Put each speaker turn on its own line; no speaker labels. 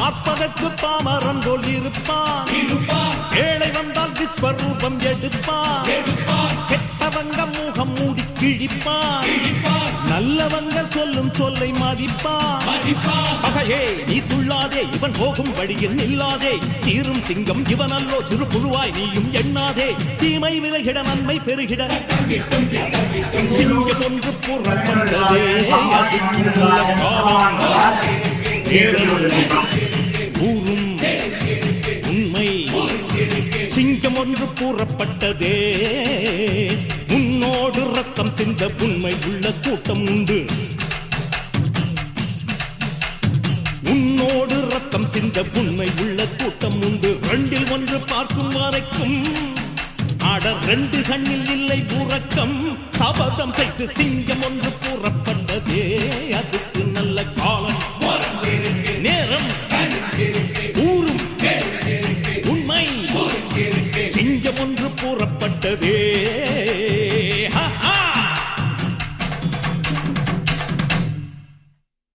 பார்ப்பதற்கு பாமரன் போல் இருப்பான், ஏழை வந்தால் விஸ்வரூபம் எடுப்பான், கெட்டவங்க முகம் மூடி கிழிப்பான், நல்லவங்க சொல்லும் சொல்லை மதிப்பான். பகையே நீ துள்ளாதே, இவன் போகும் வழியில் நில்லாதே, சீரும் சிங்கம் இவன் அல்லோ, சிறு புழுவாய் நீயும் எண்ணாதே, தீமை விலகிட நன்மை பெருகிட சிங்கம் ஒன்று புறப்பட்டதே, ஊரும் உண்மை. சிங்கம் ஒன்று கூறப்பட்டதே, உன்னோடு ரத்தம் சிந்த உண்மை உள்ள கூட்டம் உண்டு, உன்னோடு ரத்தம் சிந்த உண்மை உள்ள கூட்டம் உண்டு. ரெண்டில் ஒன்று பார்க்கும் வரைக்கும் ஆட ரெண்டு கண்ணில் இல்லை உறக்கம், சபதம் செய்து சிங்கம் ஒன்று கூறப்பட்டதே, அதுக்கு நல்ல காலம் நேரம் ஊரும் உண்மை. சிங்கம் ஒன்று கூறப்பட்டதே.